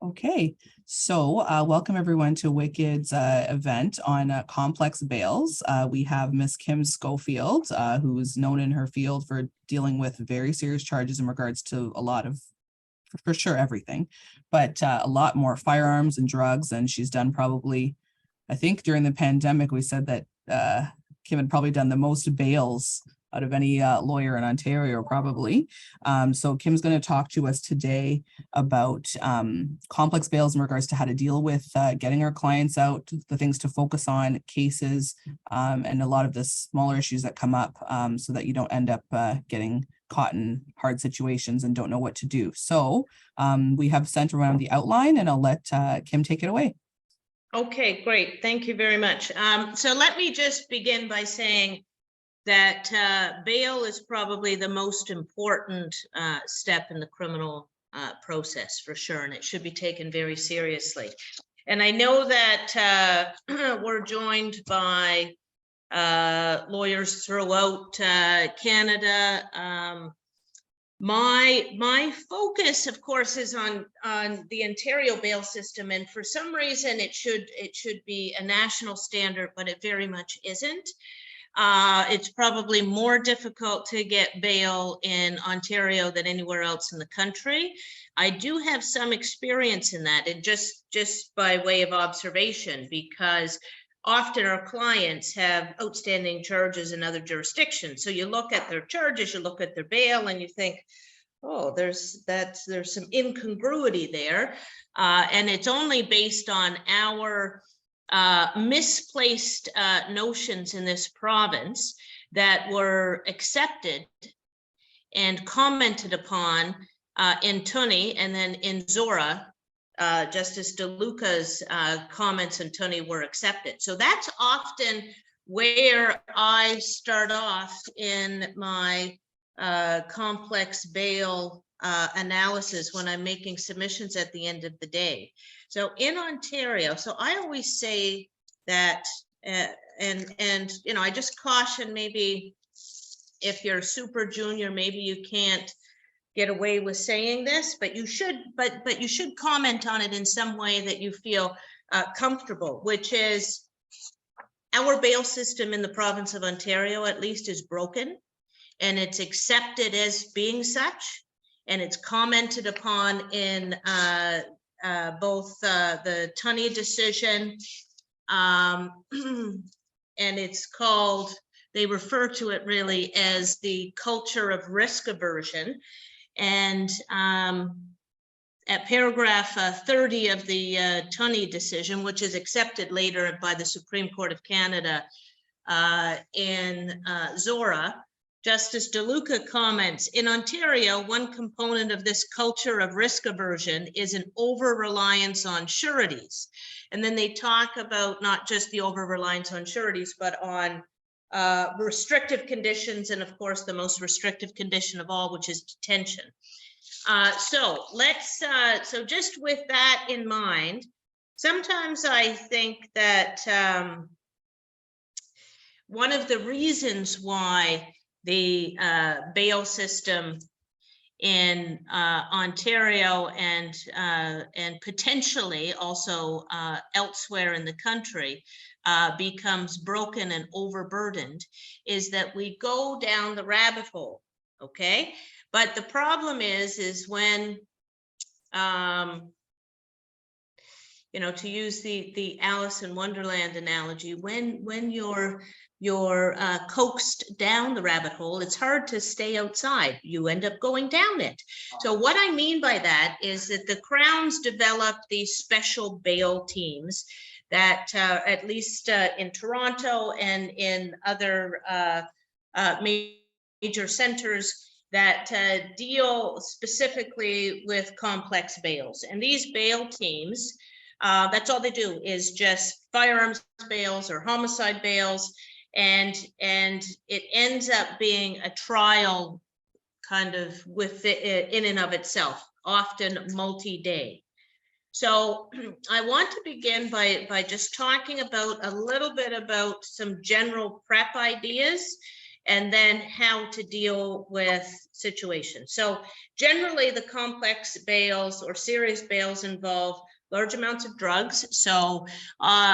Okay, so welcome everyone to Wicked's event on complex bails. We have Miss Kim Schofield, who is known in her field for dealing with very serious charges in regards to a lot of, for sure, everything, but a lot more firearms and drugs. And she's done probably, I think during the pandemic, we said that Kim had probably done the most bails out of any lawyer in Ontario, probably. So Kim's going to talk to us today about complex bails in regards to how to deal with getting our clients out, the things to focus on, cases, and a lot of the smaller issues that come up, so that you don't end up getting caught in hard situations and don't know what to do. So we have sent around the outline, and I'll let Kim take it away. Okay, great. Thank you very much. So let me just begin by saying that bail is probably the most important step in the criminal process, for sure, and it should be taken very seriously. And I know that we're joined by lawyers throughout Canada. My focus, of course, is on the Ontario bail system, and for some reason it should be a national standard, but it very much isn't. It's probably more difficult to get bail in Ontario than anywhere else in the country. I do have some experience in that, and just by way of observation, because often our clients have outstanding charges in other jurisdictions. So you look at their charges, you look at their bail, and you think, oh, there's some incongruity there. And it's only based on our misplaced notions in this province that were accepted and commented upon in Tonay, and then in Zora, Justice DeLuca's comments in Tonay were accepted. So that's often where I start off in my complex bail analysis when I'm making submissions at the end of the day. So in Ontario, so I always say that, and you know, I just caution, maybe if you're super junior, maybe you can't get away with saying this, but you should, but you should comment on it in some way that you feel comfortable, which is our bail system in the province of Ontario, at least, is broken, and it's accepted as being such, and it's commented upon in both the Tonay decision, and it's called, they refer to it really as the culture of risk aversion. And at paragraph 30 of the Tonay decision, which is accepted later by the Supreme Court of Canada in Zora, Justice DeLuca comments, in Ontario, one component of this culture of risk aversion is an over-reliance on sureties. And then they talk about not just the over-reliance on sureties, but on restrictive conditions, and of course, the most restrictive condition of all, which is detention. So let's, so just with that in mind, sometimes I think that one of the reasons why the bail system in Ontario and potentially also elsewhere in the country becomes broken and overburdened is that we go down the rabbit hole, okay? But the problem is when, you know, to use the Alice in Wonderland analogy, when you're coaxed down the rabbit hole, it's hard to stay outside. You end up going down it. So what I mean by that is that the Crowns developed these special bail teams that at least in Toronto and in other major centers that deal specifically with complex bails. And these bail teams, that's all they do is just firearms bails or homicide bails. And it ends up being a trial kind of with in and of itself, often multi-day. So I want to begin by just talking about a little bit about some general prep ideas, and then how to deal with situations. So generally the complex bails or serious bails involve large amounts of drugs. So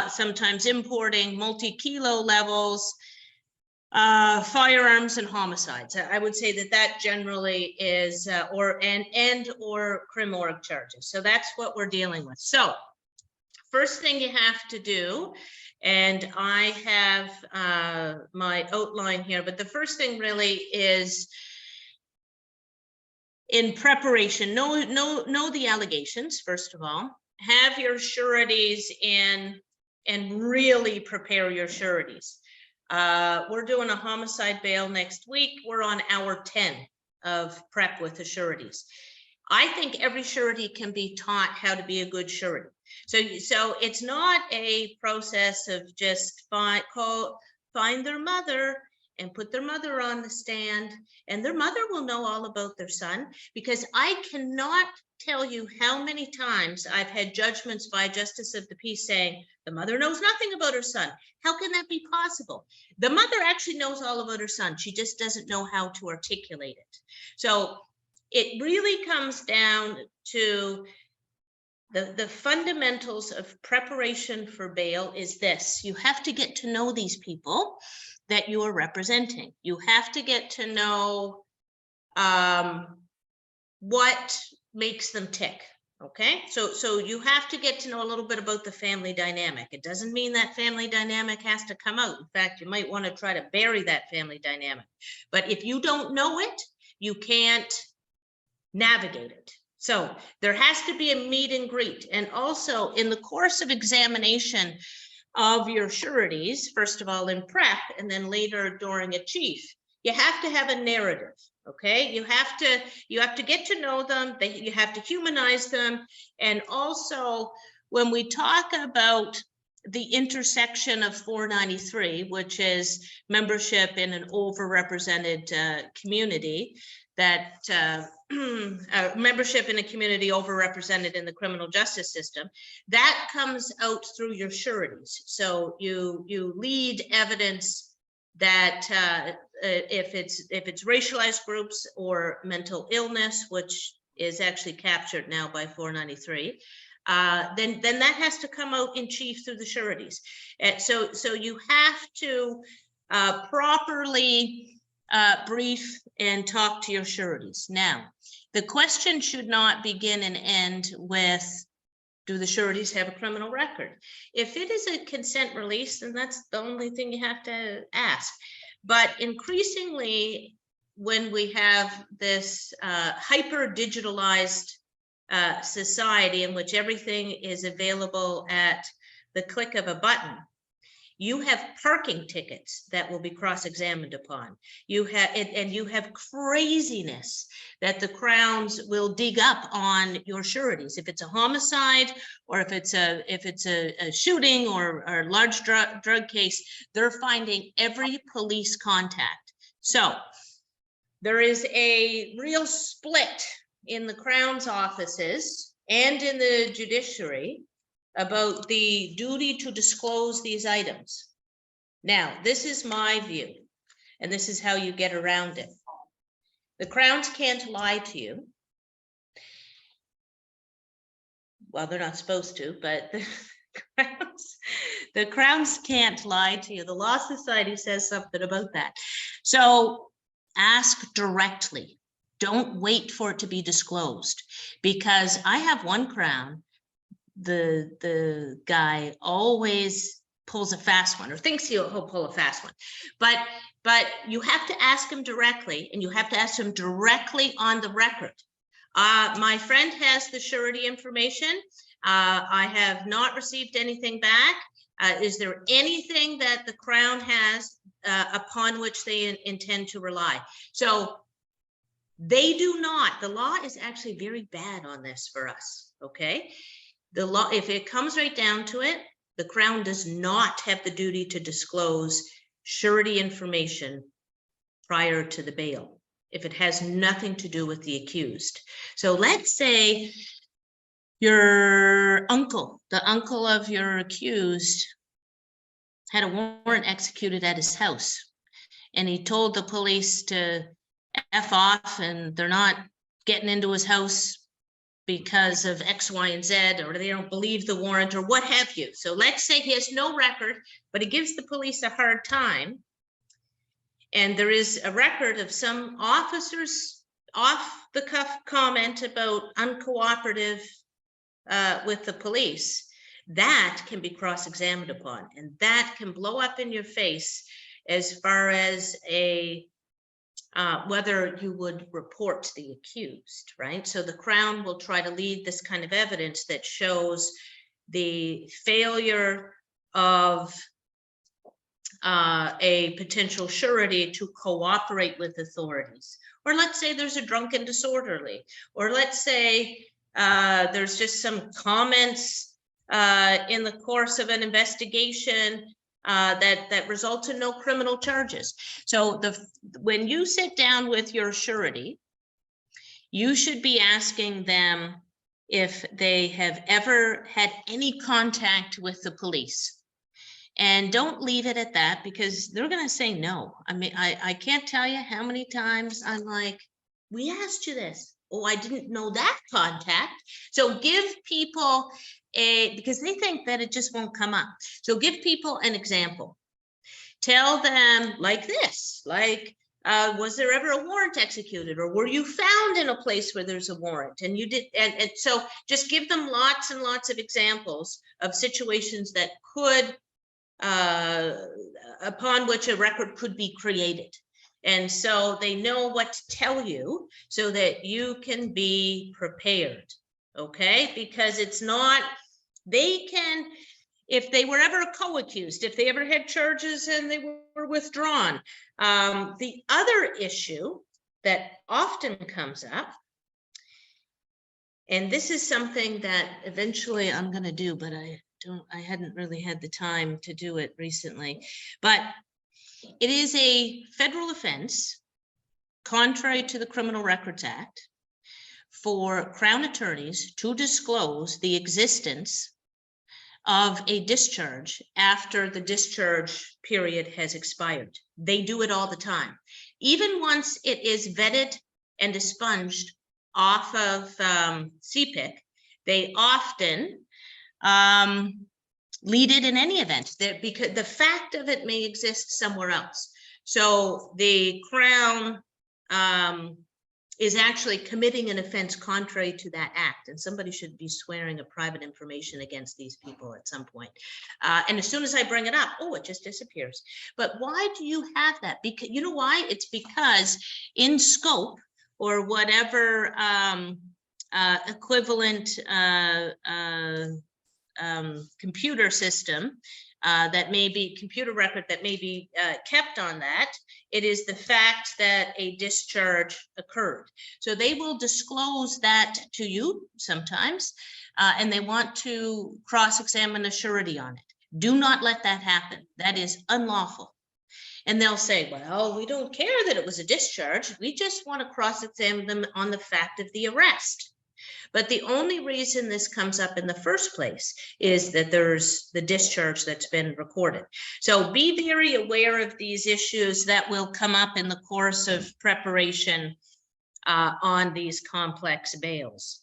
sometimes importing multi-kilo levels, firearms and homicides. I would say that generally is, or criminal org charges. So that's what we're dealing with. So first thing you have to do, and I have my outline here, but the first thing really is in preparation, know the allegations, first of all, have your sureties in and really prepare your sureties. We're doing a homicide bail next week. We're on hour 10 of prep with the sureties. I think every surety can be taught how to be a good surety. So it's not a process of just find their mother and put their mother on the stand, and their mother will know all about their son, because I cannot tell you how many times I've had judgments by justice of the peace saying the mother knows nothing about her son. How can that be possible? The mother actually knows all about her son. She just doesn't know how to articulate it. So it really comes down to the fundamentals of preparation for bail is this. You have to get to know these people that you are representing. You have to get to know what makes them tick. Okay, so you have to get to know a little bit about the family dynamic. It doesn't mean that family dynamic has to come out. In fact, you might want to try to bury that family dynamic. But if you don't know it, you can't navigate it. So there has to be a meet and greet. And also in the course of examination of your sureties, first of all in prep and then later during a chief, you have to have a narrative. Okay, you have to get to know them, you have to humanize them. And also when we talk about the intersection of 493, which is membership in an overrepresented community, that membership in a community overrepresented in the criminal justice system, that comes out through your sureties. So you lead evidence that if it's racialized groups or mental illness, which is actually captured now by 493, then that has to come out in chief through the sureties. So you have to properly brief and talk to your sureties. Now, the question should not begin and end with, do the sureties have a criminal record? If it is a consent release, then that's the only thing you have to ask. But increasingly, when we have this hyper digitalized society in which everything is available at the click of a button, you have parking tickets that will be cross-examined upon. You have craziness that the Crowns will dig up on your sureties. If it's a homicide or if it's a shooting or a large drug case, they're finding every police contact. So there is a real split in the Crown's offices and in the judiciary about the duty to disclose these items. Now, this is my view, and this is how you get around it. The Crowns can't lie to you. Well, they're not supposed to, but the Crowns can't lie to you. The Law Society says something about that. So ask directly. Don't wait for it to be disclosed, because I have one Crown. The guy always pulls a fast one, or thinks he'll pull a fast one, but you have to ask him directly, and you have to ask him directly on the record. My friend has the surety information. I have not received anything back. Is there anything that the Crown has upon which they intend to rely? So they do not. The law is actually very bad on this for us. Okay. The law, if it comes right down to it, the Crown does not have the duty to disclose surety information prior to the bail if it has nothing to do with the accused. So let's say your uncle, the uncle of your accused, had a warrant executed at his house, and he told the police to F off and they're not getting into his house because of X, Y, and Z, or they don't believe the warrant or what have you. So let's say he has no record, but he gives the police a hard time. And there is a record of some officers off the cuff comment about uncooperative with the police. That can be cross-examined upon, and that can blow up in your face as far as a whether you would report the accused, right? So the Crown will try to lead this kind of evidence that shows the failure of a potential surety to cooperate with authorities. Or let's say there's a drunken disorderly, or let's say there's just some comments in the course of an investigation that results in no criminal charges. So when you sit down with your surety, you should be asking them if they have ever had any contact with the police. And don't leave it at that, because they're going to say no. I mean, I can't tell you how many times I'm like, we asked you this. Oh, I didn't know that contact. So give people because they think that it just won't come up. So give people an example. Tell them like this, like, was there ever a warrant executed, or were you found in a place where there's a warrant and you did, and so just give them lots and lots of examples of situations that could, upon which a record could be created. And so they know what to tell you so that you can be prepared, okay? Because it's not, they can, if they were ever co-accused, if they ever had charges and they were withdrawn. The other issue that often comes up, and this is something that eventually I'm going to do, but I hadn't really had the time to do it recently, but it is a federal offense, contrary to the Criminal Records Act, for Crown attorneys to disclose the existence of a discharge after the discharge period has expired. They do it all the time. Even once it is vetted and expunged off of CPIC, they often lead it in any event, because the fact of it may exist somewhere else. So the Crown is actually committing an offense contrary to that act, and somebody should be swearing a private information against these people at some point. And as soon as I bring it up, oh, it just disappears. But why do you have that? Because you know why? It's because in scope, or whatever equivalent computer system that may be computer record that may be kept on that, it is the fact that a discharge occurred. So they will disclose that to you sometimes, and they want to cross-examine a surety on it. Do not let that happen. That is unlawful. And they'll say, well, we don't care that it was a discharge. We just want to cross-examine them on the fact of the arrest. But the only reason this comes up in the first place is that there's the discharge that's been recorded. So be very aware of these issues that will come up in the course of preparation on these complex bails.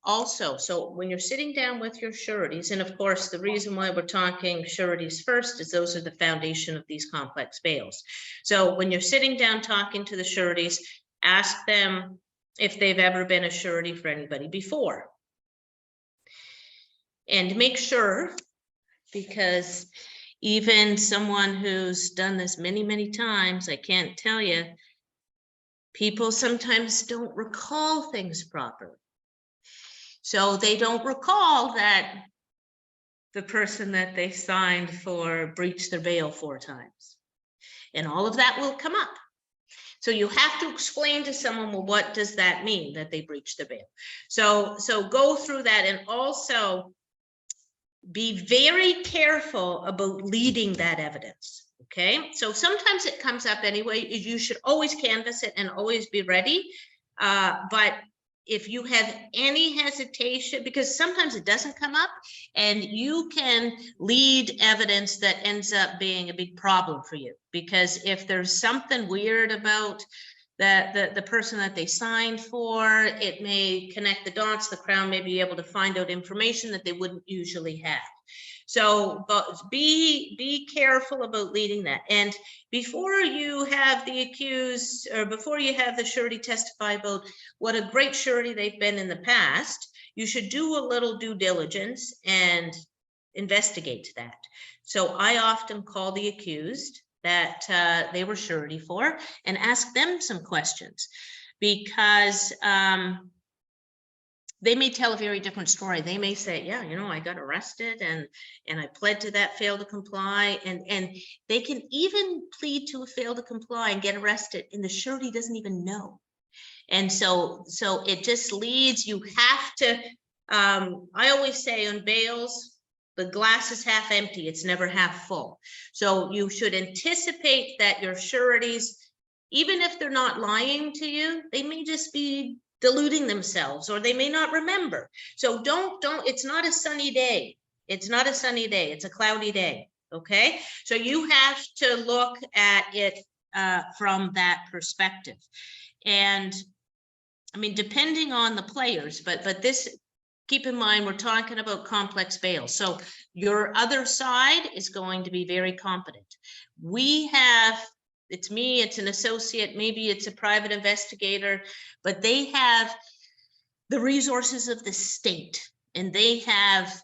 Also, so when you're sitting down with your sureties, and of course, the reason why we're talking sureties first is those are the foundation of these complex bails. So when you're sitting down talking to the sureties, ask them if they've ever been a surety for anybody before. And make sure, because even someone who's done this many, many times, I can't tell you, people sometimes don't recall things properly. So they don't recall that the person that they signed for breached their bail 4 times. And all of that will come up. So you have to explain to someone, well, what does that mean that they breached the bail? So go through that, and also be very careful about leading that evidence. Okay, so sometimes it comes up anyway. You should always canvass it and always be ready. But if you have any hesitation, because sometimes it doesn't come up, and you can lead evidence that ends up being a big problem for you. Because if there's something weird about the person that they signed for, it may connect the dots. The Crown may be able to find out information that they wouldn't usually have. So, but be careful about leading that. And before you have the accused, or before you have the surety testify about what a great surety they've been in the past, you should do a little due diligence and investigate that. So I often call the accused that they were surety for and ask them some questions, because they may tell a very different story. They may say, yeah, you know, I got arrested and I pled to that, fail to comply. And they can even plead to a fail to comply and get arrested, and the surety doesn't even know. And so it just leads, you have to, I always say on bails, the glass is half empty, it's never half full. So you should anticipate that your sureties, even if they're not lying to you, they may just be deluding themselves, or they may not remember. So don't, it's not a sunny day. It's not a sunny day, it's a cloudy day, okay? So you have to look at it from that perspective. And I mean, depending on the players, but this, keep in mind, we're talking about complex bail. So your other side is going to be very competent. We have, it's me, it's an associate, maybe it's a private investigator, but they have the resources of the state, and they have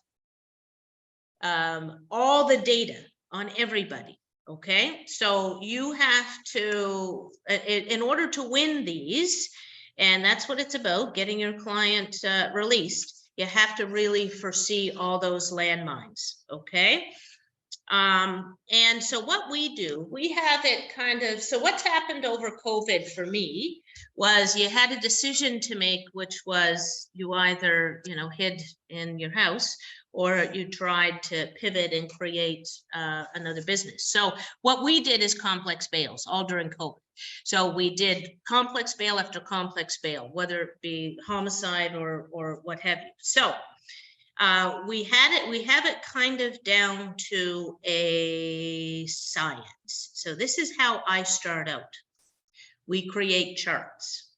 all the data on everybody. Okay, so you have to, in order to win these, and that's what it's about, getting your client released, you have to really foresee all those landmines. Okay. And so what we do, we have it kind of, so what's happened over COVID for me was you had a decision to make, which was you either, you know, hid in your house, or you tried to pivot and create another business. So what we did is complex bails all during COVID. So we did complex bail after complex bail, whether it be homicide or what have you. So we have it kind of down to a science. So this is how I start out. We create charts.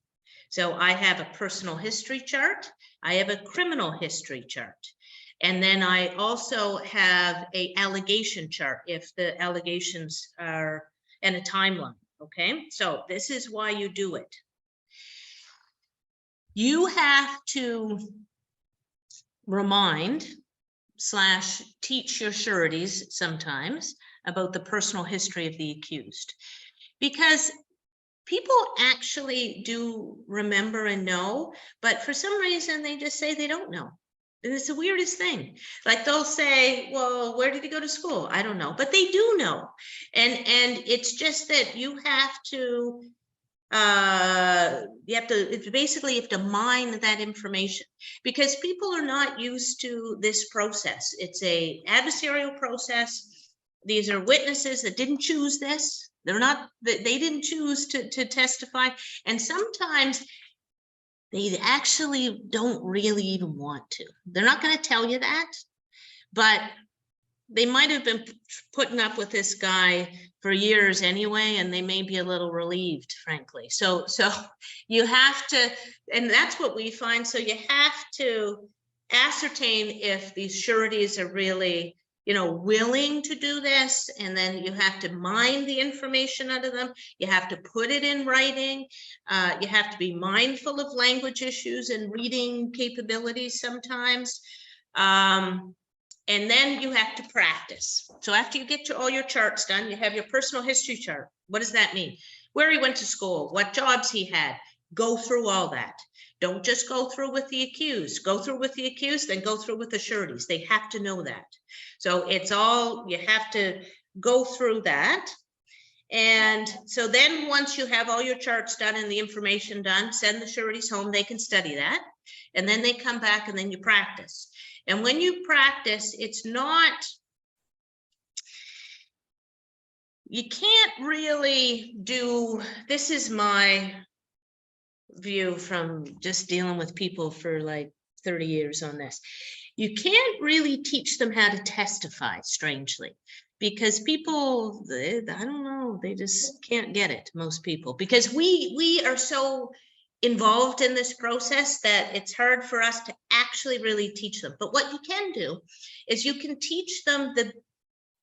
So I have a personal history chart. I have a criminal history chart. And then I also have a allegation chart if the allegations are in a timeline. Okay, so this is why you do it. You have to remind / teach your sureties sometimes about the personal history of the accused, because people actually do remember and know, but for some reason they just say they don't know. And it's the weirdest thing. Like they'll say, well, where did he go to school? I don't know, but they do know. And it's just that you have to basically you have to mine that information, because people are not used to this process. It's a adversarial process. These are witnesses that didn't choose this. They didn't choose to testify, and sometimes they actually don't really even want to. They're not going to tell you that, but they might have been putting up with this guy for years anyway, and they may be a little relieved, frankly. So you have to, and that's what we find. So you have to ascertain if these sureties are really, you know, willing to do this, and then you have to mine the information out of them. You have to put it in writing. You have to be mindful of language issues and reading capabilities sometimes. And then you have to practice. So after you get all your charts done, you have your personal history chart. What does that mean? Where he went to school, what jobs he had. Go through all that. Don't just go through with the accused. Go through with the accused, then go through with the sureties. They have to know that. So it's all, you have to go through that. And so then once you have all your charts done and the information done, send the sureties home. They can study that. And then they come back and then you practice. And when you practice, it's not, you can't really do, this is my view from just dealing with people for like 30 years on this. You can't really teach them how to testify, strangely, because people, I don't know, they just can't get it, most people, because we are so involved in this process that it's hard for us to actually really teach them. But what you can do is you can teach them the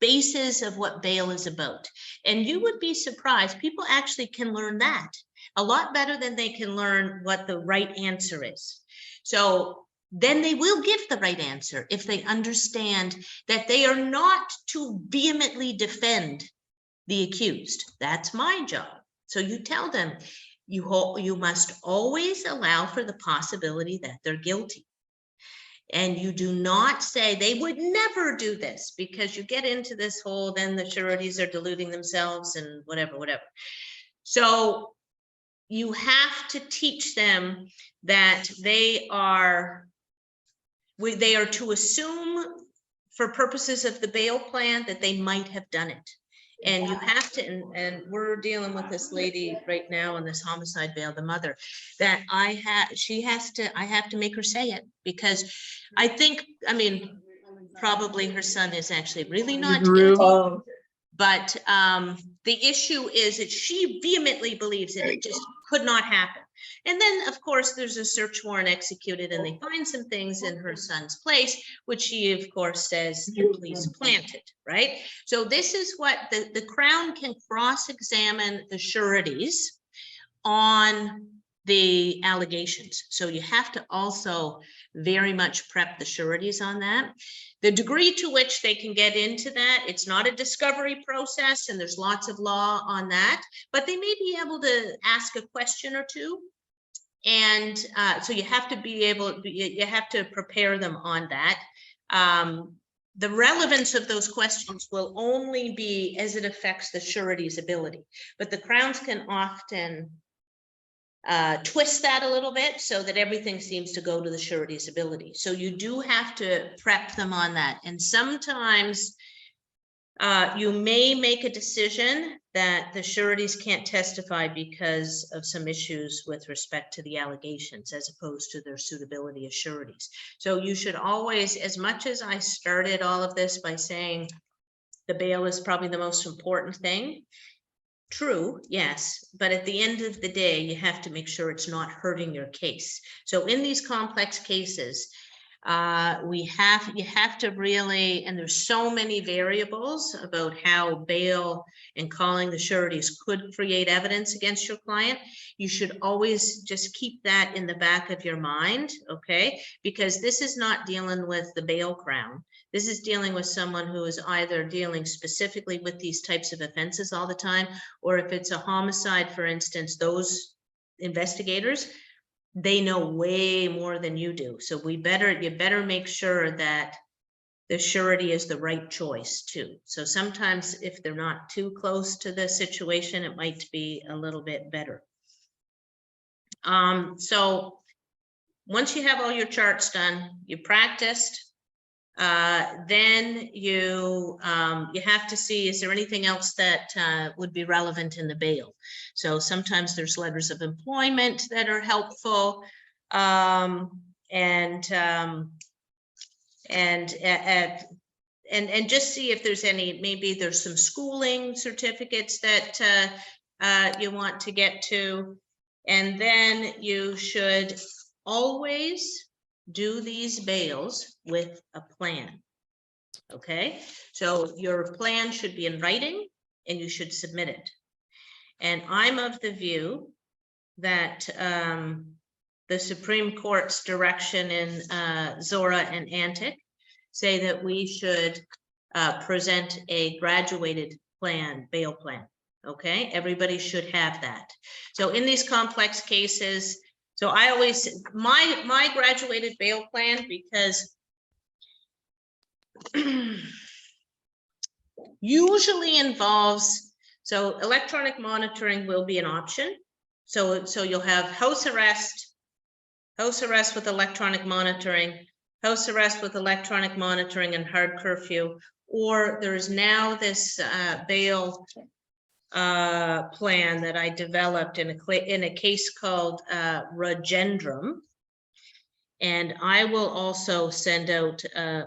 basis of what bail is about. And you would be surprised, people actually can learn that a lot better than they can learn what the right answer is. So then they will give the right answer if they understand that they are not to vehemently defend the accused. That's my job. So you tell them, you must always allow for the possibility that they're guilty. And you do not say they would never do this, because you get into this whole, then the sureties are deluding themselves and whatever. So you have to teach them that they are to assume, for purposes of the bail plan, that they might have done it. And you have to, and we're dealing with this lady right now on this homicide bail, the mother, that I have to make her say it, because I think, I mean, probably her son is actually really not guilty. But the issue is that she vehemently believes that it just could not happen. And then, of course, there's a search warrant executed and they find some things in her son's place, which she, of course, says the police planted, right? So this is what the Crown can cross-examine the sureties on the allegations. So you have to also very much prep the sureties on that. The degree to which they can get into that, it's not a discovery process, and there's lots of law on that, but they may be able to ask a question or two. And so you have to be able, you have to prepare them on that. The relevance of those questions will only be as it affects the surety's ability, but the Crowns can often twist that a little bit so that everything seems to go to the surety's ability. So you do have to prep them on that. And sometimes you may make a decision that the sureties can't testify because of some issues with respect to the allegations, as opposed to their suitability as sureties. So you should always, as much as I started all of this by saying the bail is probably the most important thing, true, yes, but at the end of the day, you have to make sure it's not hurting your case. So in these complex cases, you have to really, and there's so many variables about how bail and calling the sureties could create evidence against your client. You should always just keep that in the back of your mind, okay? Because this is not dealing with the bail Crown. This is dealing with someone who is either dealing specifically with these types of offenses all the time, or if it's a homicide, for instance, those investigators, they know way more than you do. So you better make sure that the surety is the right choice too. So sometimes if they're not too close to the situation, it might be a little bit better. So once you have all your charts done, you practiced, then you have to see, is there anything else that would be relevant in the bail? So sometimes there's letters of employment that are helpful, and just see if there's any, maybe there's some schooling certificates that you want to get to. And then you should always do these bails with a plan. Okay, so your plan should be in writing and you should submit it. And I'm of the view that the Supreme Court's direction in Zora and Antic say that we should present a graduated plan, bail plan. Okay, everybody should have that. So in these complex cases, so I always, my graduated bail plan, because usually involves, so electronic monitoring will be an option. So you'll have house arrest with electronic monitoring, house arrest with electronic monitoring and hard curfew, or there's now this bail plan that I developed in a case called Regendrum. And I will also send out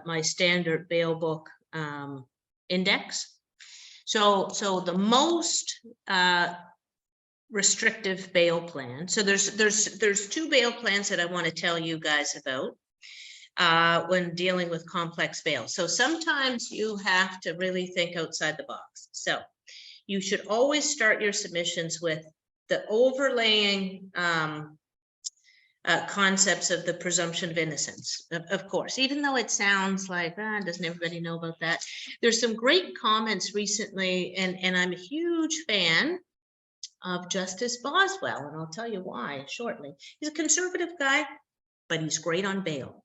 my standard bail book index. So the most restrictive bail plan. So there's two bail plans that I want to tell you guys about when dealing with complex bail. So sometimes you have to really think outside the box. So you should always start your submissions with the overlaying concepts of the presumption of innocence, of course, even though it sounds like, doesn't everybody know about that? There's some great comments recently, and I'm a huge fan of Justice Boswell, and I'll tell you why shortly. He's a conservative guy, but he's great on bail.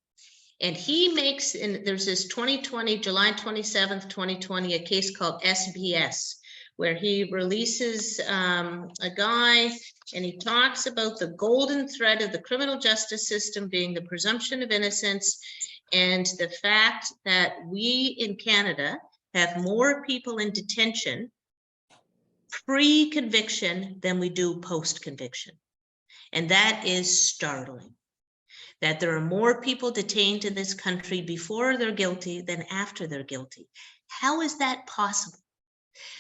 And he makes, and there's this 2020, July 27th, 2020, a case called SBS, where he releases a guy, and he talks about the golden thread of the criminal justice system being the presumption of innocence, and the fact that we in Canada have more people in detention pre-conviction than we do post-conviction. And that is startling, that there are more people detained in this country before they're guilty than after they're guilty. How is that possible?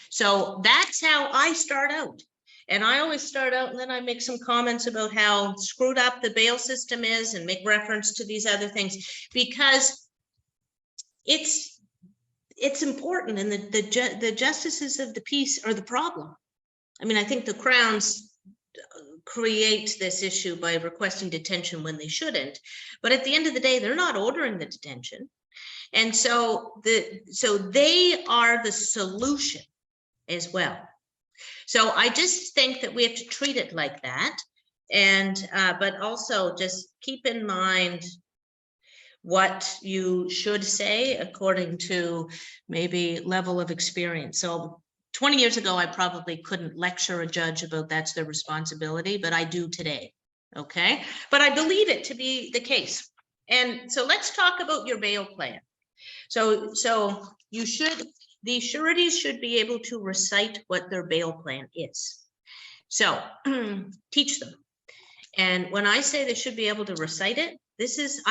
So that's how I start out. And I always start out and then I make some comments about how screwed up the bail system is and make reference to these other things, because it's important, and the justices of the peace are the problem. I mean, I think the Crowns create this issue by requesting detention when they shouldn't, but at the end of the day, they're not ordering the detention. And so they are the solution as well. So I just think that we have to treat it like that. And but also just keep in mind what you should say according to maybe level of experience. So 20 years ago, I probably couldn't lecture a judge about that's their responsibility, but I do today. Okay, but I believe it to be the case. And so let's talk about your bail plan. So you should, the sureties should be able to recite what their bail plan is. So teach them. And when I say they should be able to recite it, this is,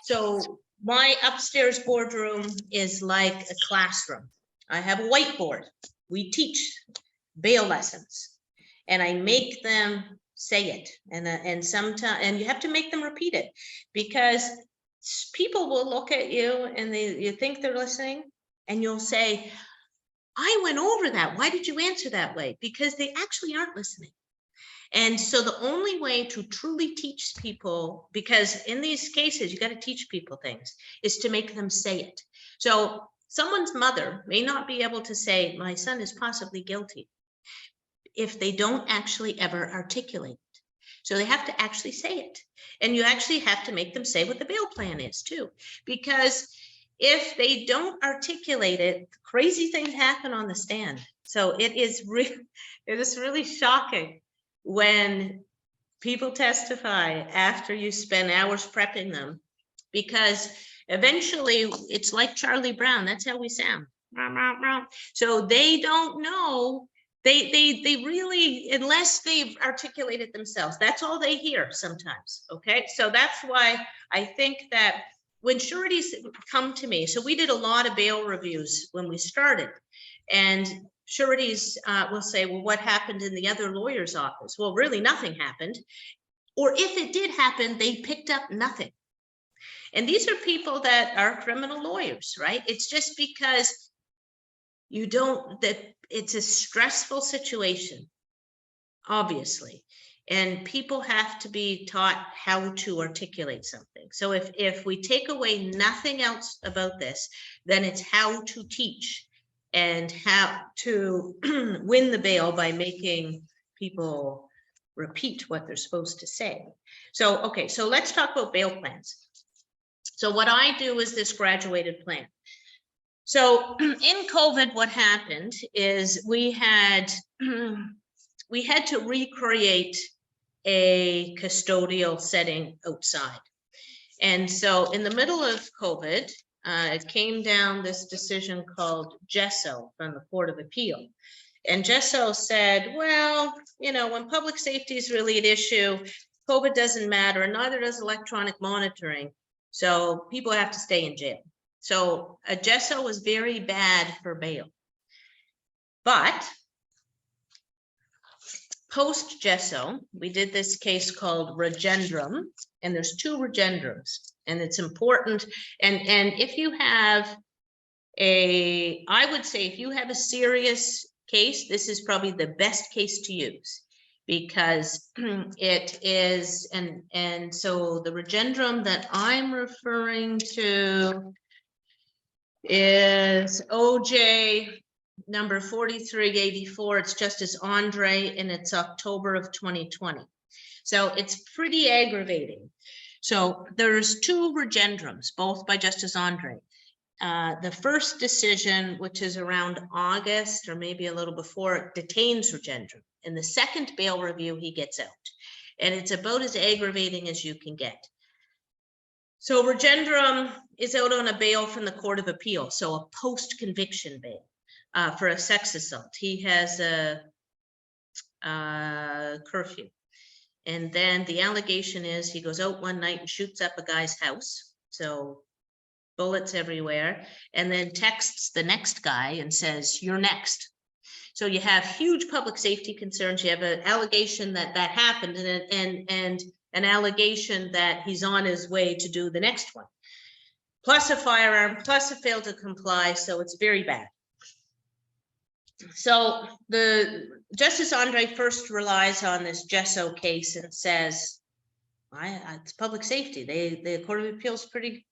so my upstairs boardroom is like a classroom. I have a whiteboard. We teach bail lessons, and I make them say it. And sometimes, and you have to make them repeat it, because people will look at you and you think they're listening, and you'll say, I went over that. Why did you answer that way? Because they actually aren't listening. And so the only way to truly teach people, because in these cases, you got to teach people things, is to make them say it. So someone's mother may not be able to say, my son is possibly guilty, if they don't actually ever articulate it. So they have to actually say it. And you actually have to make them say what the bail plan is too, because if they don't articulate it, crazy things happen on the stand. So it is really shocking when people testify after you spend hours prepping them, because eventually it's like Charlie Brown. That's how we sound. So they don't know. They really, unless they've articulated themselves, that's all they hear sometimes. Okay, so that's why I think that when sureties come to me, so we did a lot of bail reviews when we started, and sureties will say, well, what happened in the other lawyer's office? Well, really nothing happened. Or if it did happen, they picked up nothing. And these are people that are criminal lawyers, right? It's just because you don't, that it's a stressful situation, obviously. And people have to be taught how to articulate something. So if we take away nothing else about this, then it's how to teach and how to win the bail by making people repeat what they're supposed to say. So, okay, so let's talk about bail plans. So what I do is this graduated plan. So in COVID, what happened is we had to recreate a custodial setting outside. And so in the middle of COVID, it came down this decision called Gesso from the Court of Appeal. And Gesso said, well, when public safety is really at issue, COVID doesn't matter, and neither does electronic monitoring. So people have to stay in jail. So a Gesso was very bad for bail. But post Gesso, we did this case called Regendrum, and there's 2 Regendrums, and it's important. And if you have I would say if you have a serious case, this is probably the best case to use, because it is, and so the Regendrum that I'm referring to is OJ number 4384. It's Justice Andre, and it's October of 2020. So it's pretty aggravating. So there's 2 Regendrums, both by Justice Andre. The first decision, which is around August or maybe a little before, detains Regendrum. In the second bail review, he gets out. And it's about as aggravating as you can get. So Regendrum is out on a bail from the Court of Appeal, so a post-conviction bail for a sex assault. He has a curfew. And then the allegation is he goes out one night and shoots up a guy's house. So bullets everywhere, and then texts the next guy and says, "You're next." So you have huge public safety concerns. You have an allegation that happened, and an allegation that he's on his way to do the next one, plus a firearm, plus a fail to comply. So it's very bad. So the Justice Andre first relies on this Gesso case and says, it's public safety. The Court of Appeals pretty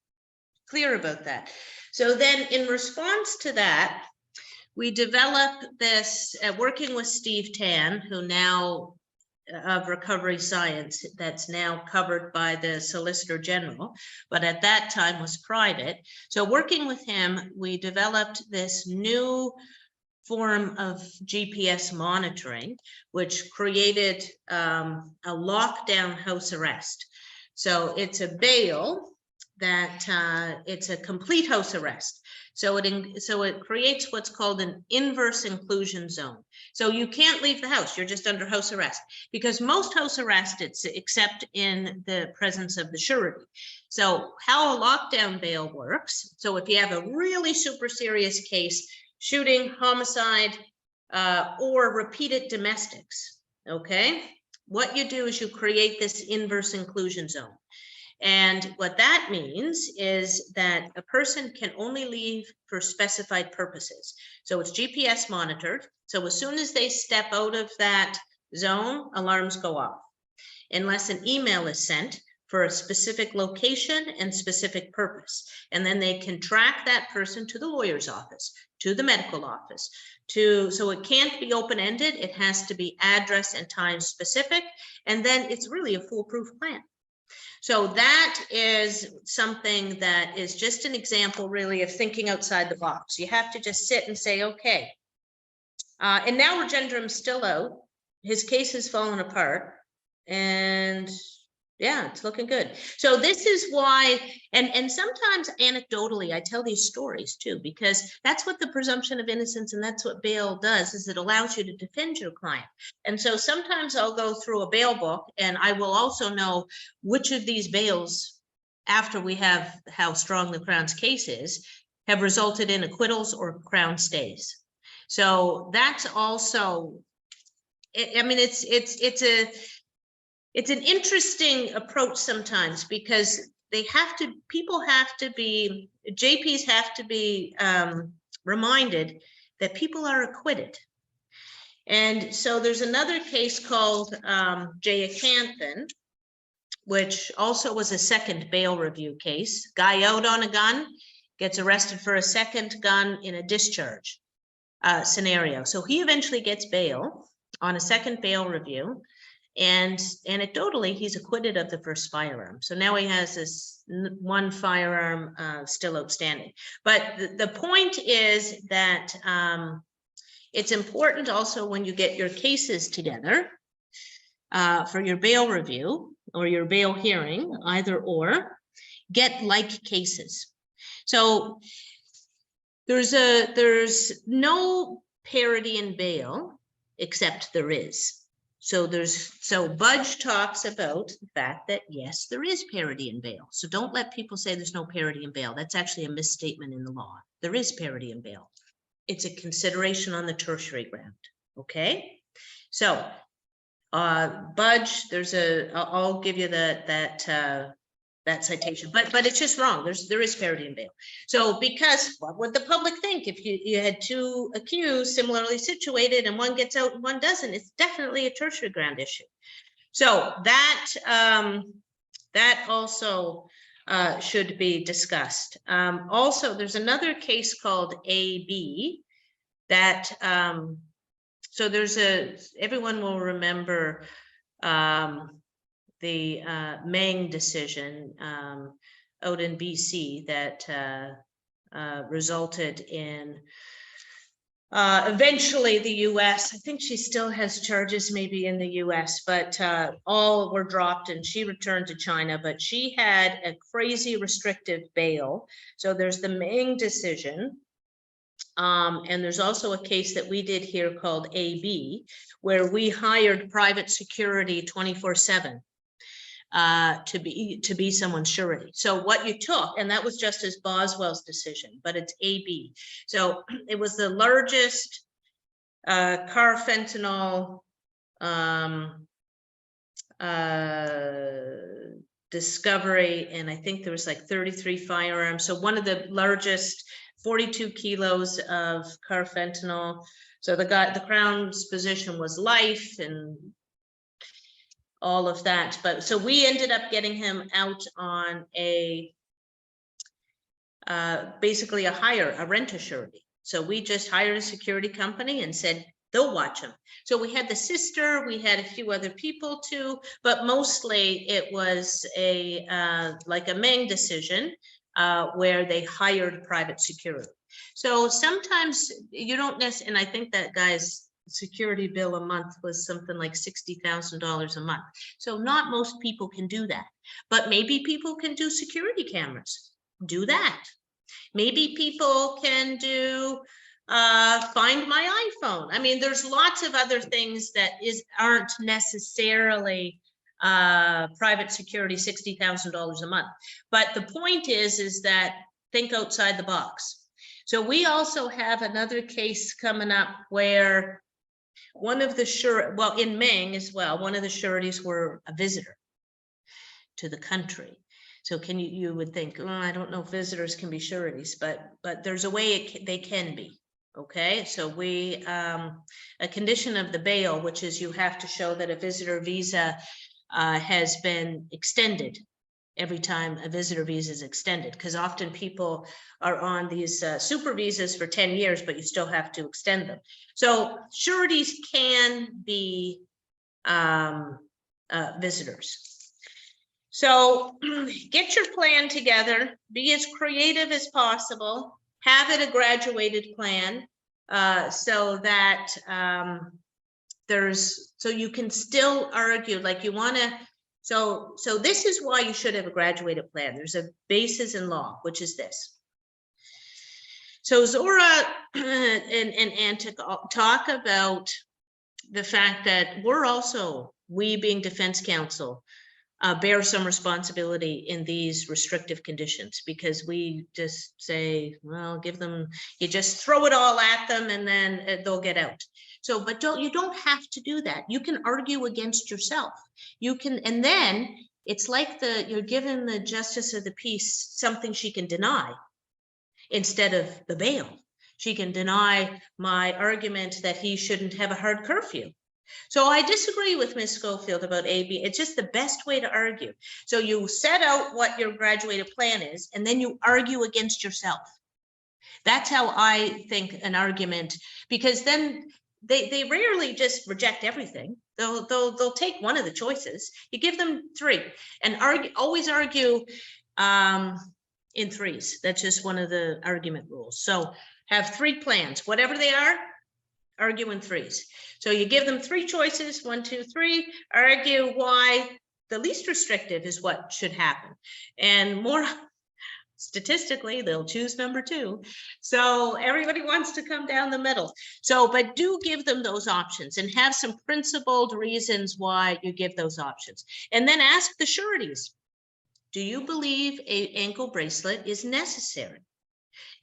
clear about that. So then in response to that, we developed this working with Steve Tan, who now of Recovery Science, that's now covered by the Solicitor General, but at that time was private. So working with him, we developed this new form of GPS monitoring, which created a lockdown house arrest. So it's a bail that it's a complete house arrest. So it creates what's called an inverse inclusion zone. So you can't leave the house, you're just under house arrest, because most house arrest, it's except in the presence of the surety. So how a lockdown bail works, so if you have a really super serious case, shooting, homicide, or repeated domestics, okay? What you do is you create this inverse inclusion zone. And what that means is that a person can only leave for specified purposes. So it's GPS monitored. So as soon as they step out of that zone, alarms go off, unless an email is sent for a specific location and specific purpose. And then they can track that person to the lawyer's office, to the medical office, so it can't be open-ended. It has to be address and time specific. And then it's really a foolproof plan. So that is something that is just an example really of thinking outside the box. You have to just sit and say, okay. And now Regendrum's still out. His case has fallen apart. And yeah, it's looking good. So this is why, and sometimes anecdotally, I tell these stories too, because that's what the presumption of innocence and that's what bail does, is it allows you to defend your client. And so sometimes I'll go through a bail book and I will also know which of these bails, after we have how strong the Crown's case is, have resulted in acquittals or Crown stays. So that's also, I mean, it's an interesting approach sometimes, because people have to be, JPs have to be reminded that people are acquitted. And so there's another case called Jayakanthan, which also was a second bail review case. Guy out on a gun, gets arrested for a second gun in a discharge scenario. So he eventually gets bail on a second bail review. And anecdotally, he's acquitted of the first firearm. So now he has this one firearm still outstanding. But the point is that it's important also when you get your cases together for your bail review or your bail hearing, either or, get like cases. So there's no parity in bail, except there is. So Budge talks about the fact that yes, there is parity in bail. So don't let people say there's no parity in bail. That's actually a misstatement in the law. There is parity in bail. It's a consideration on the tertiary ground. Okay. So Budge, I'll give you that citation, but it's just wrong. There is parity in bail. So because what would the public think if you had two accused similarly situated and one gets out and one doesn't? It's definitely a tertiary ground issue. So that also should be discussed. Also, there's another case called AB that so everyone will remember the Meng decision out in BC that resulted in eventually the US, I think she still has charges maybe in the US, but all were dropped and she returned to China, but she had a crazy restrictive bail. So there's the Meng decision. And there's also a case that we did here called AB, where we hired private security 24/7. To be someone's surety. So what you took, and that was Justice Boswell's decision, but it's AB. So it was the largest carfentanil discovery, and I think there was like 33 firearms. So one of the largest, 42 kilos of carfentanil. So the Crown's position was life and all of that, but so we ended up getting him out on basically a rent surety. So we just hired a security company and said they'll watch him. So we had the sister, we had a few other people too, but mostly it was like a Meng decision where they hired private security. So sometimes you don't necessarily, and I think that guy's security bill a month was something like $60,000 a month. So not most people can do that, but maybe people can do security cameras. Do that. Maybe people can do find my iPhone. I mean, there's lots of other things that aren't necessarily private security, $60,000 a month. But the point is that think outside the box. So we also have another case coming up where one of the in Meng as well, one of the sureties were a visitor to the country. So you would think, oh, I don't know if visitors can be sureties, but there's a way they can be. Okay, so a condition of the bail, which is you have to show that a visitor visa has been extended every time a visitor visa is extended, because often people are on these super visas for 10 years, but you still have to extend them. So sureties can be visitors. So get your plan together, be as creative as possible, have it a graduated plan so that so you can still argue, like you want to. So this is why you should have a graduated plan. There's a basis in law, which is this. So Zora and Antic talk about the fact that we being defense counsel, bear some responsibility in these restrictive conditions, because we just say, well, you just throw it all at them and then they'll get out. So, but you don't have to do that. You can argue against yourself. You can, and then it's like you're giving the justice of the peace something she can deny instead of the bail. She can deny my argument that he shouldn't have a hard curfew. So I disagree with Ms. Schofield about AB. It's just the best way to argue. So you set out what your graduated plan is, and then you argue against yourself. That's how I think an argument, because then they rarely just reject everything. They'll take one of the choices. You give them three and always argue in threes. That's just one of the argument rules. So have three plans, whatever they are, argue in threes. So you give them three choices, 1, 2, 3, argue why the least restrictive is what should happen. And more, statistically, they'll choose number 2. So everybody wants to come down the middle. So, but do give them those options and have some principled reasons why you give those options. And then ask the sureties, do you believe an ankle bracelet is necessary?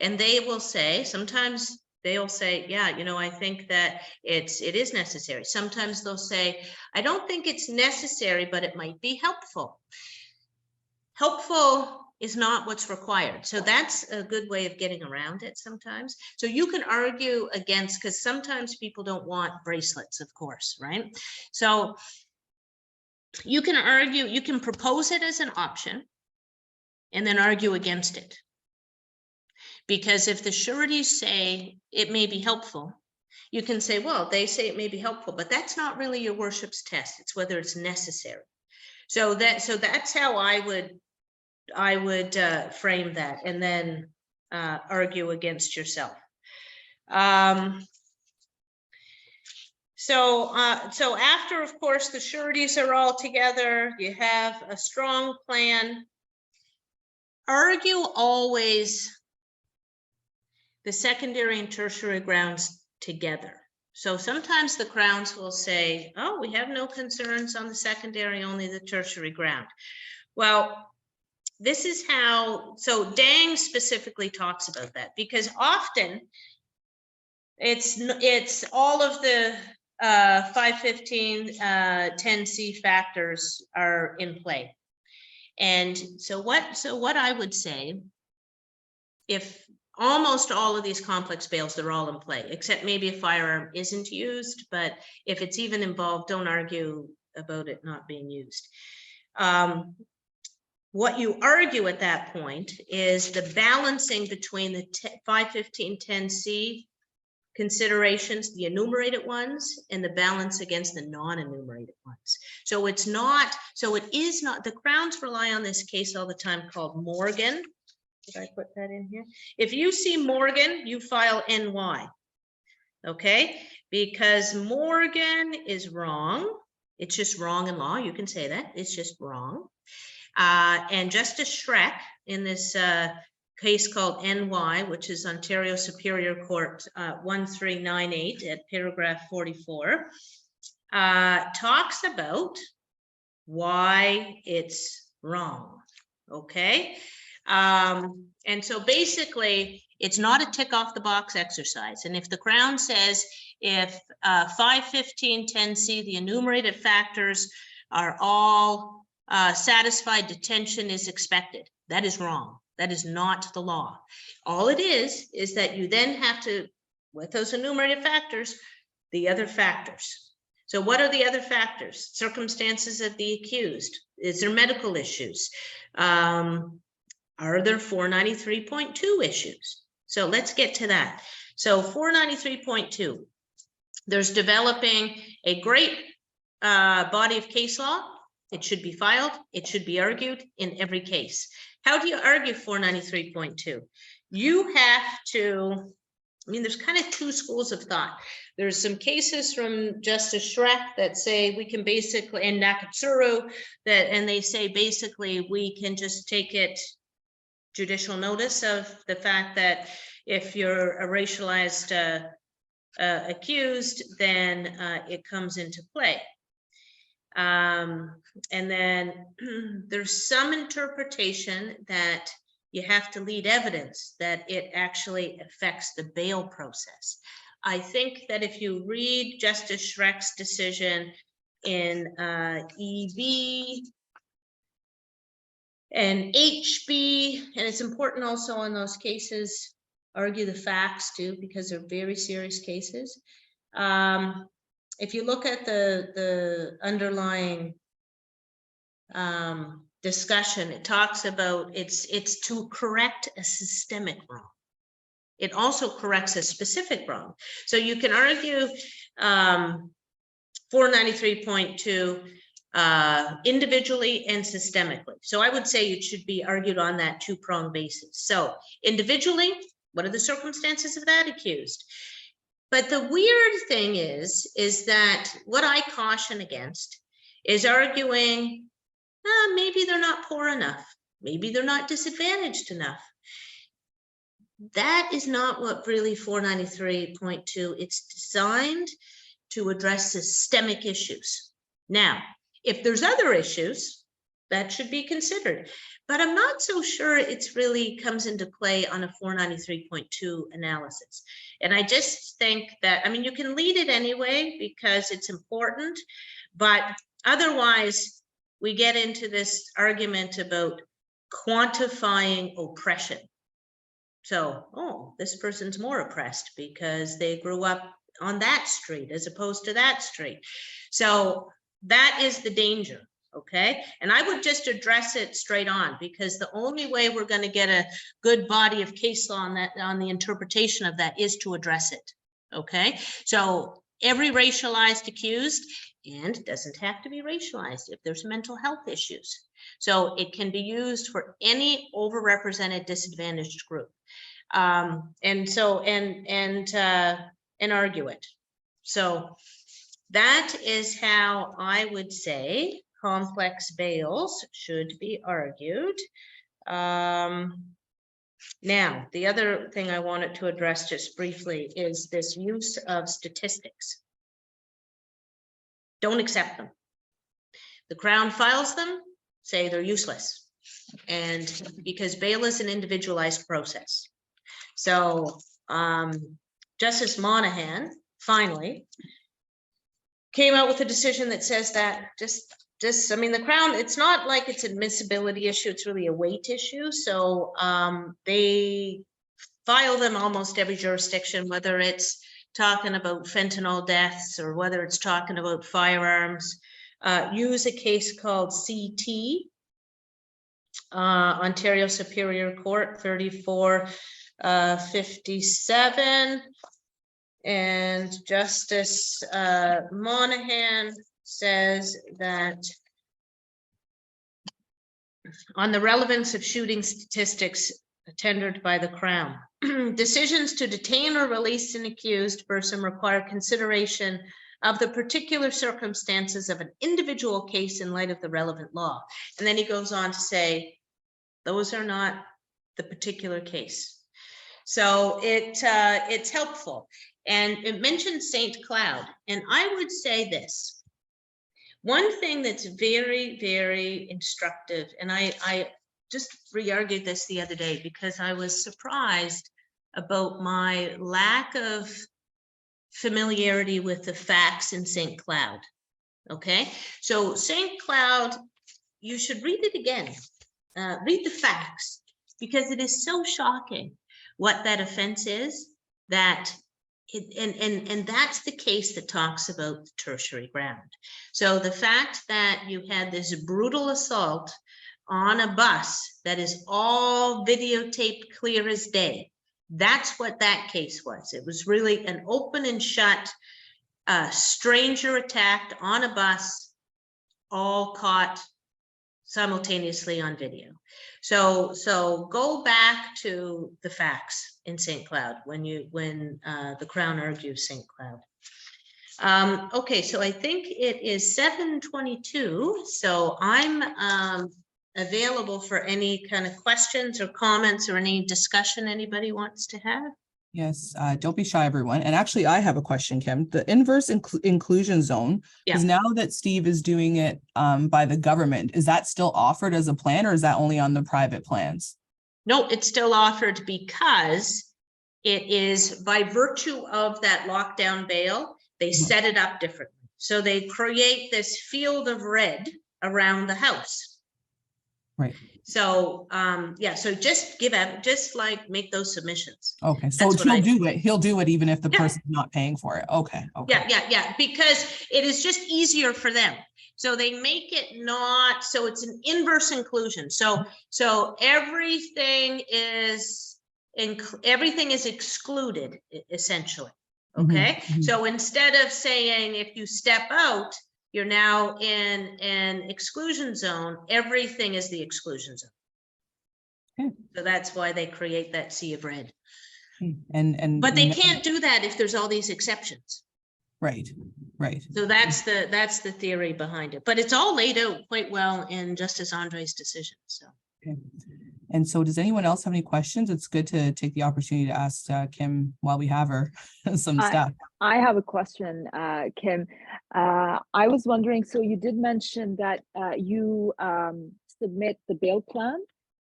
And they will say, sometimes they'll say, yeah, you know, I think that it is necessary. Sometimes they'll say, I don't think it's necessary, but it might be helpful. Helpful is not what's required. So that's a good way of getting around it sometimes. So you can argue against, because sometimes people don't want bracelets, of course, right? So you can argue, you can propose it as an option and then argue against it. Because if the sureties say it may be helpful, you can say, well, they say it may be helpful, but that's not really your worship's test. It's whether it's necessary. So that's how I would frame that, and then argue against yourself. So after, of course, the sureties are all together, you have a strong plan. Argue always the secondary and tertiary grounds together. So sometimes the Crowns will say, oh, we have no concerns on the secondary, only the tertiary ground. Well, this is how, so Dang specifically talks about that, because often it's all of the 515 10C factors are in play. And so what I would say, if almost all of these complex bails, they're all in play, except maybe a firearm isn't used, but if it's even involved, don't argue about it not being used. What you argue at that point is the balancing between the 515 10C considerations, the enumerated ones, and the balance against the non-enumerated ones. So it is not, the Crowns rely on this case all the time called Morgan. Did I put that in here? If you see Morgan, you file NY, okay? Because Morgan is wrong. It's just wrong in law. You can say that. It's just wrong. And Justice Schreck in this case called NY, which is Ontario Superior Court 1398 at paragraph 44, talks about why it's wrong, okay? And so basically, it's not a tick off the box exercise. And if the Crown says, if 515 10C, the enumerated factors are all satisfied, detention is expected, that is wrong. That is not the law. All it is that you then have to, with those enumerated factors, the other factors. So what are the other factors? Circumstances of the accused. Is there medical issues? Are there 493.2 issues? So let's get to that. So 493.2, there's developing a great body of case law. It should be filed. It should be argued in every case. How do you argue 493.2? You have to, I mean, there's kind of two schools of thought. There's some cases from Justice Schreck that say we can basically, and Nakatsuru, and they say basically we can just take it judicial notice of the fact that if you're a racialized accused, then it comes into play. And then there's some interpretation that you have to lead evidence that it actually affects the bail process. I think that if you read Justice Schreck's decision in EB and HB, and it's important also in those cases, argue the facts too, because they're very serious cases. If you look at the underlying discussion, it talks about it's to correct a systemic wrong. It also corrects a specific wrong. So you can argue 493.2 individually and systemically. So I would say it should be argued on that two-pronged basis. So individually, what are the circumstances of that accused? But the weird thing is that what I caution against is arguing, maybe they're not poor enough. Maybe they're not disadvantaged enough. That is not what really 493.2, it's designed to address systemic issues. Now, if there's other issues, that should be considered, but I'm not so sure it's really comes into play on a 493.2 analysis. And I just think that, I mean, you can lead it anyway because it's important, but otherwise we get into this argument about quantifying oppression. So, oh, this person's more oppressed because they grew up on that street as opposed to that street. So that is the danger. Okay, and I would just address it straight on, because the only way we're going to get a good body of case law on that, on the interpretation of that, is to address it. Okay, so every racialized accused, and doesn't have to be racialized if there's mental health issues. So it can be used for any overrepresented disadvantaged group, and argue it. So that is how I would say complex bails should be argued. Now, the other thing I wanted to address just briefly is this use of statistics. Don't accept them. The Crown files them, say they're useless, and because bail is an individualized process. So Justice Monahan finally came out with a decision that says that I mean, the Crown, it's not like it's an admissibility issue, it's really a weight issue. So they file them almost every jurisdiction, whether it's talking about fentanyl deaths or whether it's talking about firearms. Use a case called CT, Ontario Superior Court 3457. And Justice Monahan says that on the relevance of shooting statistics tendered by the Crown, decisions to detain or release an accused person require consideration of the particular circumstances of an individual case in light of the relevant law. And then he goes on to say, those are not the particular case. So it's helpful. And it mentioned St. Cloud. And I would say this. One thing that's very, very instructive, and I just re-argued this the other day because I was surprised about my lack of familiarity with the facts in St. Cloud. Okay, so St. Cloud, you should read it again. Read the facts, because it is so shocking what that offense is, that and that's the case that talks about the tertiary ground. So the fact that you had this brutal assault on a bus that is all videotaped clear as day, that's what that case was. It was really an open and shut, stranger attacked on a bus, all caught simultaneously on video. So go back to the facts in St. Cloud when the Crown argues St. Cloud. Okay, so I think it is 7:22. So I'm available for any kind of questions or comments or any discussion anybody wants to have. Yes, don't be shy, everyone. And actually, I have a question, Kim. The inverse inclusion zone, because now that Steve is doing it by the government, is that still offered as a plan, or is that only on the private plans? No, it's still offered because it is by virtue of that lockdown bail, they set it up differently. So they create this field of red around the house. Right. So yeah, so just make those submissions. Okay, so he'll do it even if the person's not paying for it. Okay. Yeah, because it is just easier for them. So they make it not, so it's an inverse inclusion. So everything is excluded essentially. Okay. So instead of saying if you step out, you're now in an exclusion zone, everything is the exclusion zone. Okay. So that's why they create that sea of red. But they can't do that if there's all these exceptions. Right. So that's the theory behind it. But it's all laid out quite well in Justice Andre's decision. So Okay. And so does anyone else have any questions? It's good to take the opportunity to ask Kim while we have her some stuff. I have a question, Kim. I was wondering, so you did mention that you submit the bail plan.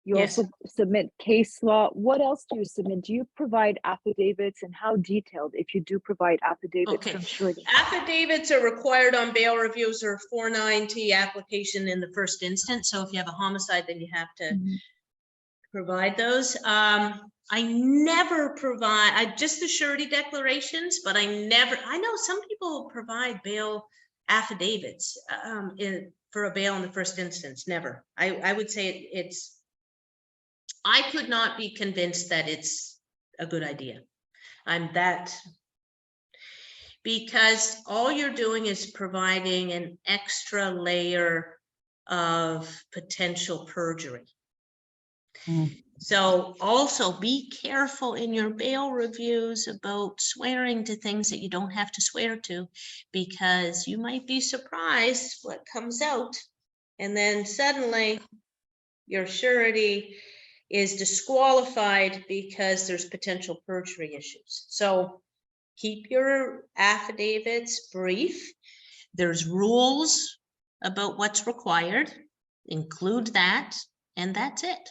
You Yes. also submit case law. What else do you submit? Do you provide affidavits, and how detailed, if you do provide affidavits Okay. from surety? Affidavits are required on bail reviews or 490 application in the first instance. So if you have a homicide, then you have to provide those. I never provide, just the surety declarations, but I know some people provide bail affidavits for a bail in the first instance. Never. I would say I could not be convinced that it's a good idea. Because all you're doing is providing an extra layer of potential perjury. So also be careful in your bail reviews about swearing to things that you don't have to swear to, because you might be surprised what comes out, and then suddenly your surety is disqualified because there's potential perjury issues. So keep your affidavits brief. There's rules about what's required. Include that, and that's it.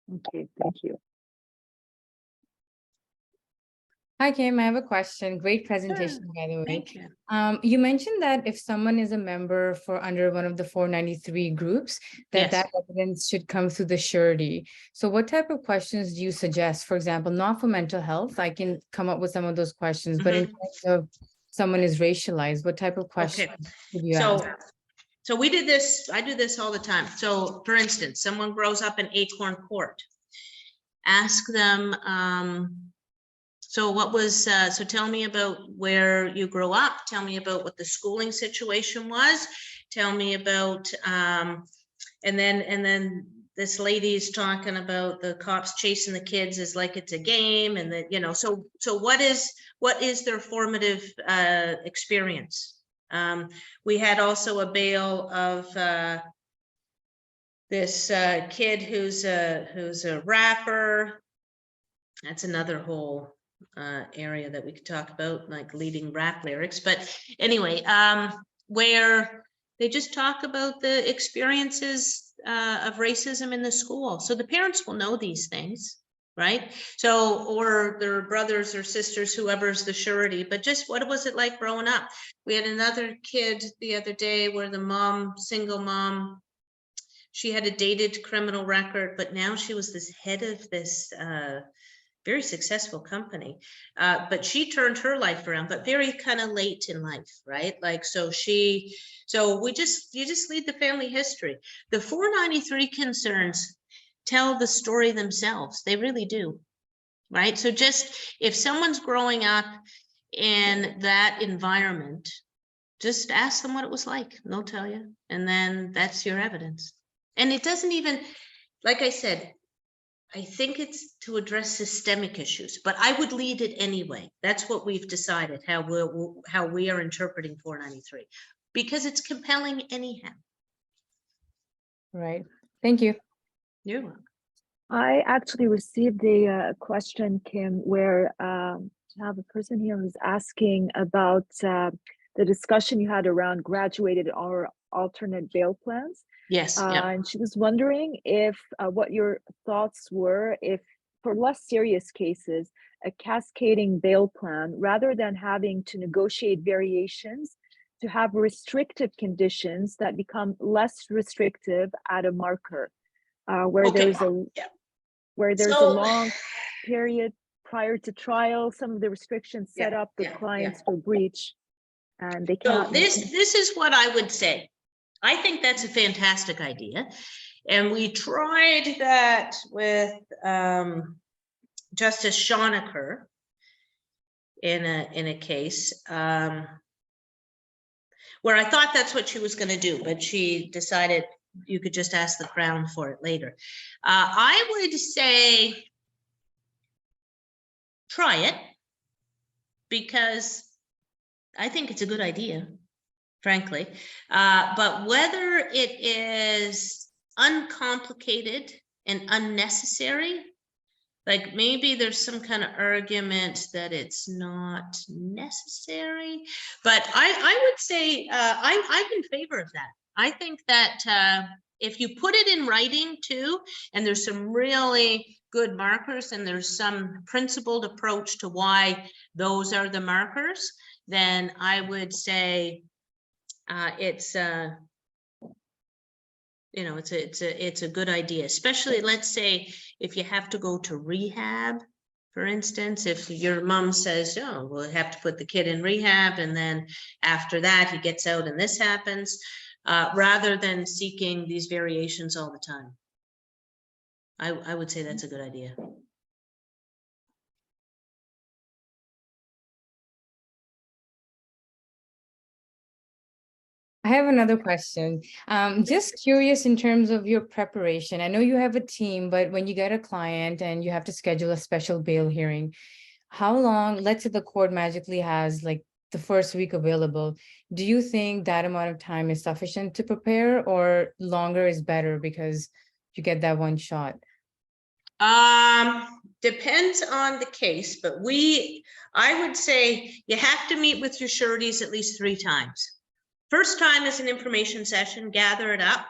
Okay, thank you. Hi, Kim. I have a question. Great presentation, Sure. by the way. Thank you. You mentioned that if someone is a member for under one of the 493 groups, that Yes. evidence should come through the surety. So what type of questions do you suggest? For example, not for mental health, I can come up with some of those questions, but in terms of someone is racialized, what type of questions would you ask? So we did this, I do this all the time. So for instance, someone grows up in Acorn Court. Ask them, so what was, so tell me about where you grew up. Tell me about what the schooling situation was. Tell me about, and then this lady's talking about the cops chasing the kids as like it's a game, and that, you know, so what is their formative experience? We had also a bail of this kid who's a rapper. That's another whole area that we could talk about, like leading rap lyrics. But anyway, where they just talk about the experiences of racism in the school. So the parents will know these things, right? So, or their brothers or sisters, whoever's the surety, but just what was it like growing up? We had another kid the other day where the mom, single mom, she had a dated criminal record, but now she was this head of this very successful company. But she turned her life around, but very kind of late in life, right? Like, so you just lead the family history. The 493 concerns tell the story themselves. They really do, right? So just, if someone's growing up in that environment, just ask them what it was like. They'll tell you. And then that's your evidence. And it doesn't even, like I said, I think it's to address systemic issues, but I would lead it anyway. That's what we've decided, how we are interpreting 493, because it's compelling anyhow. Right. Thank you. You're welcome. I actually received a question, Kim, where I have a person here who's asking about the discussion you had around graduated or alternate bail plans. Yes. Yep. And she was wondering if what your thoughts were, if for less serious cases, a cascading bail plan, rather than having to negotiate variations, to have restrictive conditions that become less restrictive at a marker, where there's a long period prior to trial. Some of the restrictions set up the clients for breach, and they cannot. So this is what I would say. I think that's a fantastic idea. And we tried that with Justice Schonecker in a case where I thought that's what she was going to do, but she decided you could just ask the Crown for it later. I would say try it, because I think it's a good idea frankly. But whether it is uncomplicated and unnecessary, like maybe there's some kind of argument that it's not necessary, but I would say I'm in favor of that. I think that if you put it in writing too, and there's some really good markers and there's some principled approach to why those are the markers, then I would say it's you know, it's a good idea, especially let's say if you have to go to rehab, for instance, if your mom says, oh, we'll have to put the kid in rehab, and then after that he gets out and this happens, rather than seeking these variations all the time. I would say that's a good idea. I have another question. Just curious in terms of your preparation. I know you have a team, but when you get a client and you have to schedule a special bail hearing, how long, let's say the court magically has like the first week available, do you think that amount of time is sufficient to prepare, or longer is better because you get that one shot? Depends on the case, but I would say you have to meet with your sureties at least 3 times. First time is an information session, gather it up,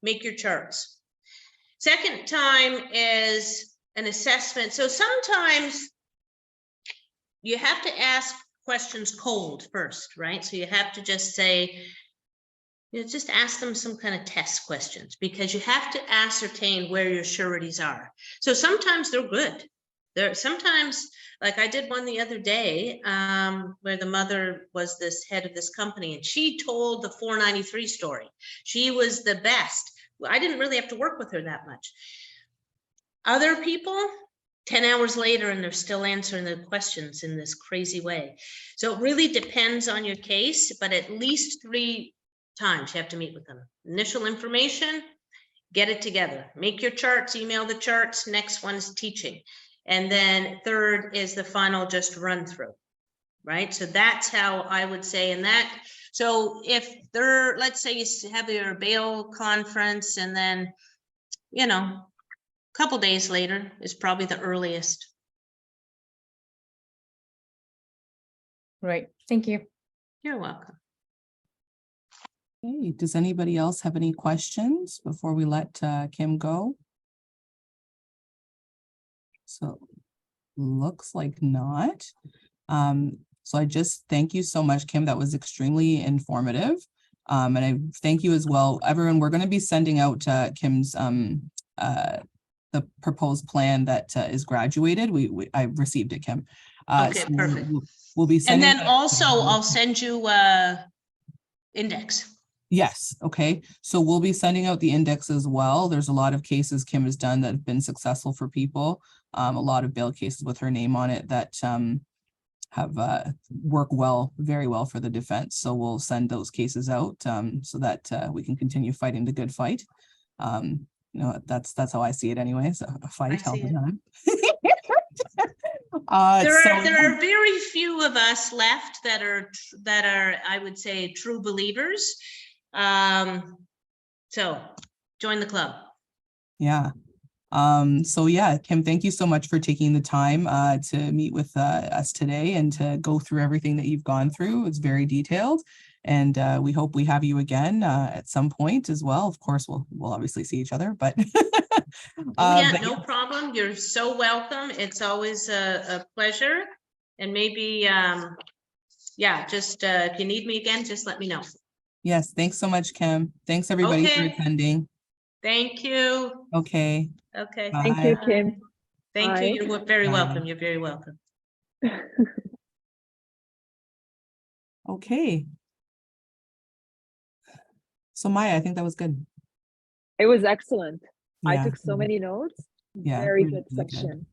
make your charts. Second time is an assessment. So sometimes you have to ask questions cold first, right? So you have to just say, you know, just ask them some kind of test questions, because you have to ascertain where your sureties are. So sometimes they're good. Sometimes, like I did one the other day, where the mother was this head of this company, and she told the 493 story. She was the best. I didn't really have to work with her that much. Other people, 10 hours later, and they're still answering the questions in this crazy way. So it really depends on your case, but at least 3 times you have to meet with them. Initial information, get it together, make your charts, email the charts. Next one is teaching. And then third is the final just run through, right? So that's how I would say in that. So if they're, let's say you have your bail conference, and then, you know, a couple days later is probably the earliest. Right. Thank you. You're welcome. Hey, does anybody else have any questions before we let Kim go? So looks like not. So I just thank you so much, Kim. That was extremely informative. And I thank you as well, everyone. We're going to be sending out Kim's the proposed plan that is graduated. I received it, Kim. Okay, so perfect. We'll be And sending then also I'll send you index. Yes. Okay. So we'll be sending out the index as well. There's a lot of cases Kim has done that have been successful for people. A lot of bail cases with her name on it that have worked very well for the defense. So we'll send those cases out so that we can continue fighting the good fight. You know, that's how I see it anyway. So a fight all the time. There are very few of us left that are, I would say, true believers. So join the club. Yeah. So yeah, Kim, thank you so much for taking the time to meet with us today and to go through everything that you've gone through. It's very detailed, and we hope we have you again at some point as well. Of course, we'll obviously see each other, but No problem. You're so welcome. It's always a pleasure, and maybe just if you need me again, just let me know. Yes, thanks so much, Kim. Thanks everybody for attending. Thank you. Okay. Okay. Bye. Thank you, Kim. Thank Bye. you. You're very Bye. welcome. You're very welcome. Okay. So Maya, I think that was good. It was excellent. I Yeah. took so many notes. Yeah, Very really good good. section.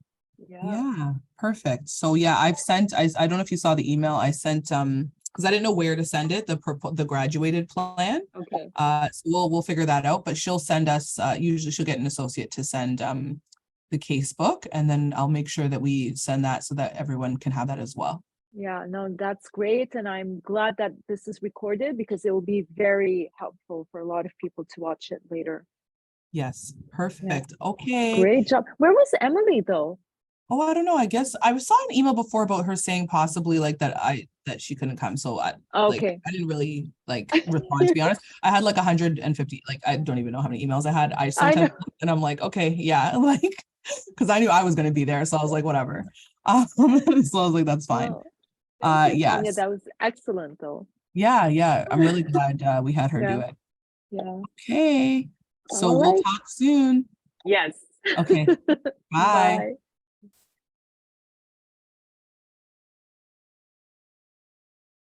Yeah, perfect. So yeah, I've sent, I don't know if you saw the email I sent, because I didn't know where to send it, the graduated plan. Okay. So we'll figure that out, but she'll send us, usually she'll get an associate to send the case book, and then I'll make sure that we send that so that everyone can have that as well. Yeah, no, that's great. And I'm glad that this is recorded because it will be very helpful for a lot of people to watch it later. Yes, Yeah, perfect. Okay. great job. Where was Emily though? Oh, I don't know. I guess I saw an email before about her saying possibly like that she couldn't come. So like Okay. I didn't really like respond, to be honest. I had like 150, like I don't even know how many emails I had. I I sometimes know. and I'm like, okay, yeah, like because I knew I was gonna be there. So I was like, whatever. So I was like, that's fine. Well, thank you, Tonya. Yes. That was excellent though. Yeah. I'm really glad we had her do Yeah, it. yeah. Okay. So All we'll right. talk soon. Yes. Okay. Bye. Bye.